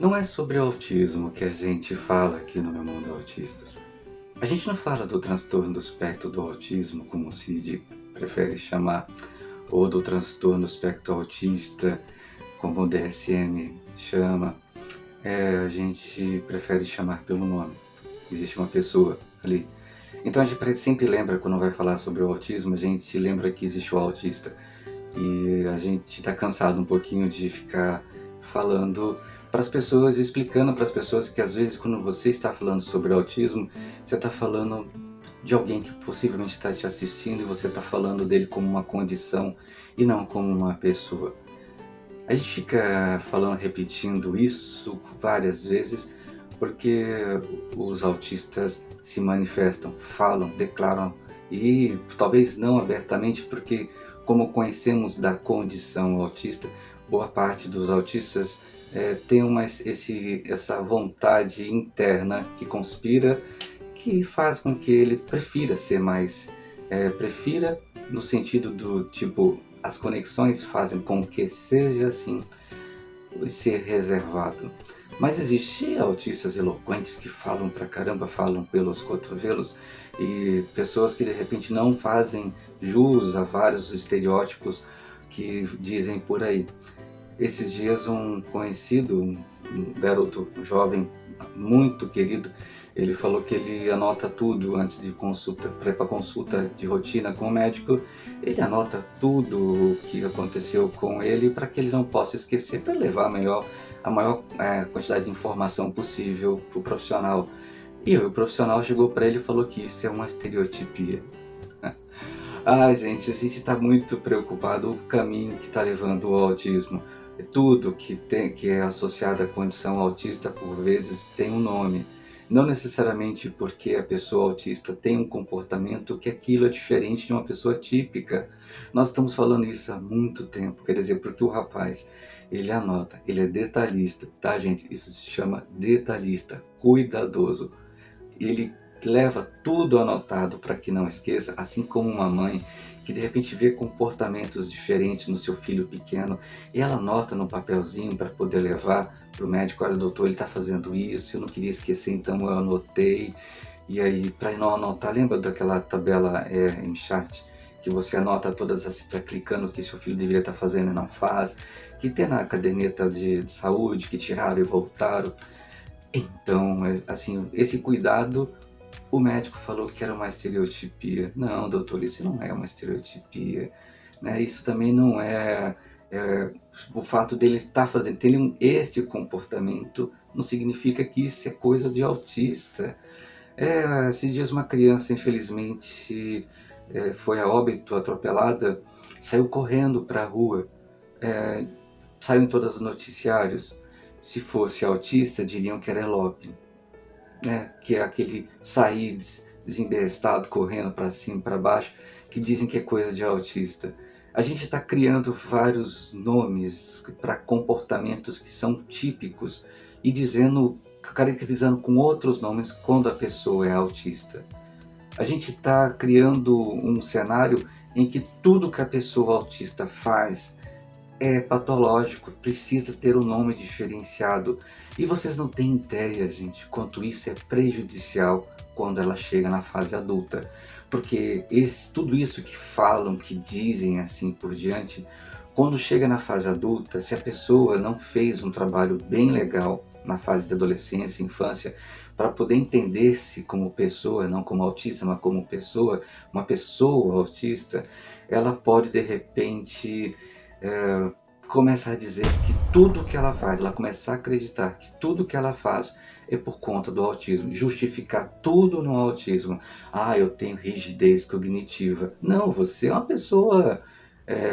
Não é sobre o autismo que a gente fala aqui no Meu Mundo Autista. A gente não fala do transtorno do espectro do autismo, como o Cid prefere chamar, ou do transtorno do espectro autista, como o DSM chama. A gente prefere chamar pelo nome. Existe uma pessoa ali. Então a gente sempre lembra, quando vai falar sobre o autismo, a gente lembra que existe o autista. E a gente está cansado um pouquinho de ficar falando para as pessoas, explicando para as pessoas que às vezes quando você está falando sobre autismo, você está falando de alguém que possivelmente está te assistindo e você está falando dele como uma condição e não como uma pessoa. A gente fica falando, repetindo isso várias vezes porque os autistas se manifestam, falam, declaram e talvez não abertamente, porque como conhecemos da condição autista, boa parte dos autistas tem essa vontade interna que conspira, que faz com que ele prefira ser mais, prefira no sentido do tipo, as conexões fazem com que seja assim, ser reservado. Mas existem autistas eloquentes que falam pra caramba, falam pelos cotovelos, e pessoas que de repente não fazem jus a vários estereótipos que dizem por aí. Esses dias um conhecido, um garoto jovem muito querido, ele falou que ele anota tudo antes de consulta, para consulta de rotina com o médico, ele anota tudo o que aconteceu com ele para que ele não possa esquecer, para levar a maior quantidade de informação possível para o profissional. E o profissional chegou para ele e falou que isso é uma estereotipia. Ai, gente, a gente está muito preocupado com o caminho que está levando o autismo. Tudo que é associado à condição autista, por vezes, tem um nome. Não necessariamente porque a pessoa autista tem um comportamento que aquilo é diferente de uma pessoa típica. Nós estamos falando isso há muito tempo, quer dizer, porque o rapaz, ele anota, ele é detalhista, tá, gente? Isso se chama detalhista, cuidadoso. Ele leva tudo anotado para que não esqueça, assim como uma mãe que de repente vê comportamentos diferentes no seu filho pequeno e ela anota no papelzinho para poder levar para o médico: olha, doutor, ele está fazendo isso, eu não queria esquecer, então eu anotei. E aí, para não anotar, lembra daquela tabela em chat que você anota todas as, para clicando o que seu filho deveria estar fazendo e não faz, que tem na caderneta de saúde que tiraram e voltaram. Então, assim, esse cuidado, o médico falou que era uma estereotipia. Não, doutor, isso não é uma estereotipia, né? Isso também não o fato dele estar fazendo, ter este comportamento, não significa que isso é coisa de autista. Esses dias uma criança, infelizmente, foi a óbito, atropelada, saiu correndo para a rua, é, saiu em todos os noticiários. Se fosse autista, diriam que era Elope, né? Que é aquele sair desembestado, correndo para cima e para baixo, que dizem que é coisa de autista. A gente está criando vários nomes para comportamentos que são típicos e dizendo, caracterizando com outros nomes quando a pessoa é autista. A gente está criando um cenário em que tudo que a pessoa autista faz é patológico, precisa ter um nome diferenciado. E vocês não têm ideia, gente, quanto isso é prejudicial quando ela chega na fase adulta. Porque tudo isso que falam, que dizem assim por diante, quando chega na fase adulta, se a pessoa não fez um trabalho bem legal na fase de adolescência, infância, para poder entender-se como pessoa, não como autista, mas como pessoa, uma pessoa autista, ela pode de repente começar a dizer que tudo que ela faz, ela começar a acreditar que tudo que ela faz é por conta do autismo, justificar tudo no autismo. Ah, eu tenho rigidez cognitiva. Não, você é uma pessoa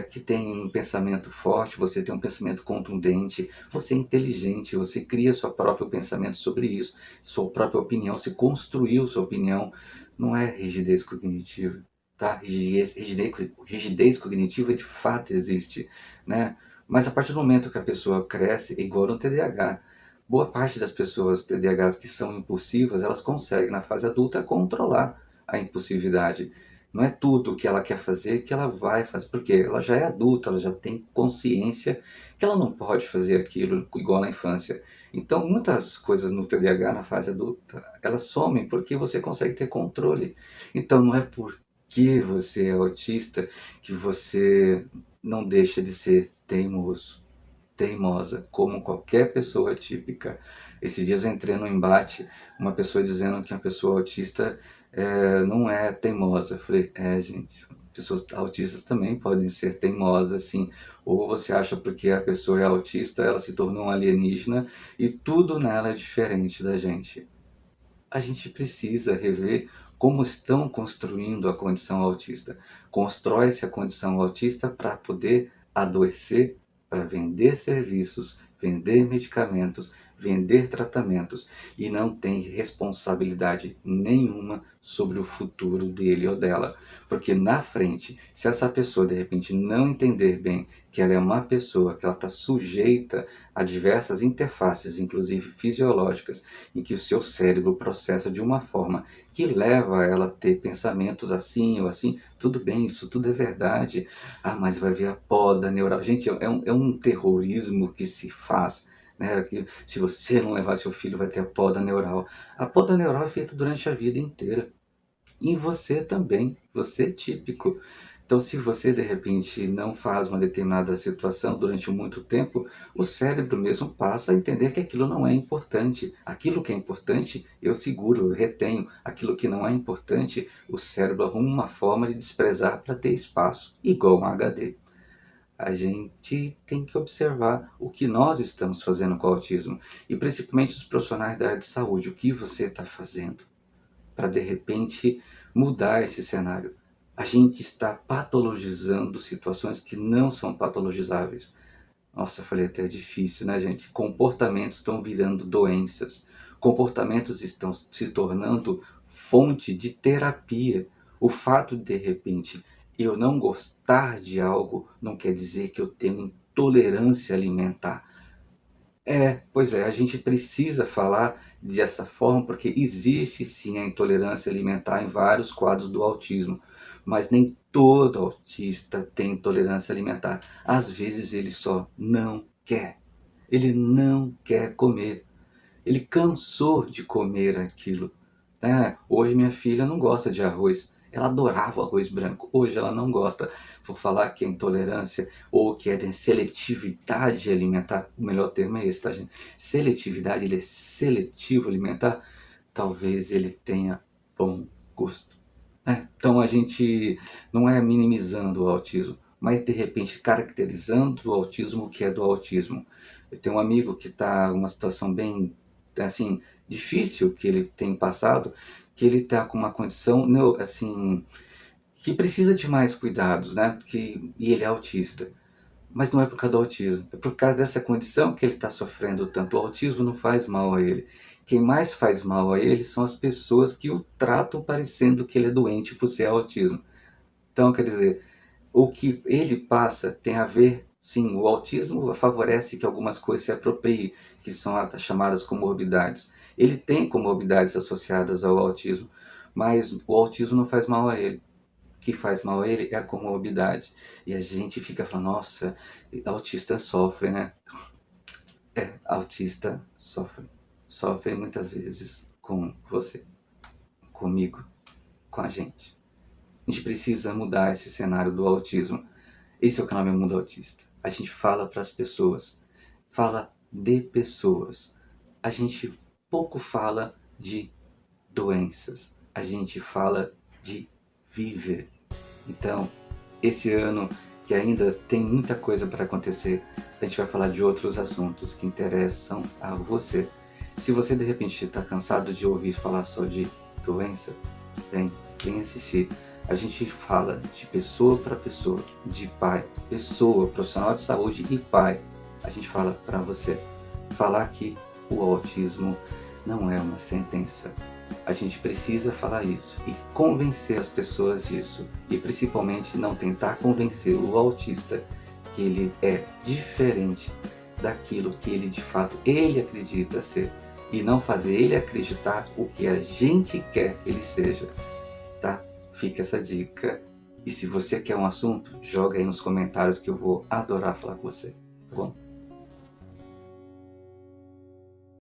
que tem um pensamento forte, você tem um pensamento contundente, você é inteligente, você cria seu próprio pensamento sobre isso, sua própria opinião, você construiu sua opinião. Não é rigidez cognitiva, tá? Rigidez cognitiva de fato existe, né? Mas a partir do momento que a pessoa cresce, é igual no TDAH. Boa parte das pessoas TDAHs que são impulsivas, elas conseguem na fase adulta controlar a impulsividade. Não é tudo que ela quer fazer que ela vai fazer, porque ela já é adulta, ela já tem consciência que ela não pode fazer aquilo igual na infância. Então, muitas coisas no TDAH na fase adulta, elas somem porque você consegue ter controle. Então, não é porque você é autista que você não deixa de ser teimoso, teimosa, como qualquer pessoa típica. Esses dias eu entrei num embate, uma pessoa dizendo que uma pessoa autista não é teimosa. Eu falei, gente, pessoas autistas também podem ser teimosas, sim. Ou você acha porque a pessoa é autista, ela se tornou um alienígena e tudo nela é diferente da gente. A gente precisa rever como estão construindo a condição autista. Constrói-se a condição autista para poder adoecer, para vender serviços, vender medicamentos, vender tratamentos e não tem responsabilidade nenhuma sobre o futuro dele ou dela. Porque na frente, se essa pessoa de repente não entender bem que ela é uma pessoa, que ela está sujeita a diversas interfaces, inclusive fisiológicas, em que o seu cérebro processa de uma forma que leva ela a ter pensamentos assim ou assim, tudo bem, isso tudo é verdade. Ah, mas vai ver a poda neural. Gente, é um terrorismo que se faz, né? Que se você não levar seu filho vai ter a poda neural. A poda neural é feita durante a vida inteira. E você também, você é típico. Então, se você de repente não faz uma determinada situação durante muito tempo, o cérebro mesmo passa a entender que aquilo não é importante. Aquilo que é importante, eu seguro, eu retenho. Aquilo que não é importante, o cérebro arruma uma forma de desprezar para ter espaço, igual um HD. A gente tem que observar o que nós estamos fazendo com o autismo e principalmente os profissionais da área de saúde, o que você está fazendo para de repente mudar esse cenário. A gente está patologizando situações que não são patologizáveis. Nossa, eu falei até difícil, né, gente? Comportamentos estão virando doenças. Comportamentos estão se tornando fonte de terapia. O fato de repente eu não gostar de algo não quer dizer que eu tenho intolerância alimentar. Pois é, a gente precisa falar dessa forma porque existe sim a intolerância alimentar em vários quadros do autismo, mas nem todo autista tem intolerância alimentar. Às vezes ele só não quer, ele não quer comer, ele cansou de comer aquilo. Hoje minha filha não gosta de arroz. Ela adorava arroz branco. Hoje ela não gosta. Por falar que é intolerância ou que é de seletividade alimentar, o melhor termo é esse, tá, gente? Seletividade, ele é seletivo alimentar. Talvez ele tenha bom gosto. Então a gente não é minimizando o autismo, mas de repente caracterizando o autismo que é do autismo. Eu tenho um amigo que está numa situação bem assim difícil que ele tem passado, que ele está com uma condição assim que precisa de mais cuidados, né? E ele é autista. Mas não é por causa do autismo, é por causa dessa condição que ele está sofrendo tanto. O autismo não faz mal a ele. Quem mais faz mal a ele são as pessoas que o tratam parecendo que ele é doente por ser autismo. Então, quer dizer, o que ele passa tem a ver, sim, o autismo favorece que algumas coisas se apropriem, que são as chamadas comorbidades. Ele tem comorbidades associadas ao autismo, mas o autismo não faz mal a ele. O que faz mal a ele é a comorbidade. E a gente fica falando, nossa, autista sofre, né? Autista sofre. Sofre muitas vezes com você, comigo, com a gente. A gente precisa mudar esse cenário do autismo. Esse é o canal Meu Mundo Autista. A gente fala para as pessoas, fala de pessoas. A gente pouco fala de doenças. A gente fala de viver. Então, esse ano que ainda tem muita coisa para acontecer, a gente vai falar de outros assuntos que interessam a você. Se você de repente está cansado de ouvir falar só de doença, vem assistir. A gente fala de pessoa para pessoa, de pai, pessoa, profissional de saúde e pai. A gente fala para você falar que o autismo não é uma sentença. A gente precisa falar isso e convencer as pessoas disso. E principalmente não tentar convencer o autista que ele é diferente daquilo que ele de fato ele acredita ser. E não fazer ele acreditar o que a gente quer que ele seja. Tá? fica essa dica. E se você quer um assunto, joga aí nos comentários que eu vou adorar falar com você, tá bom?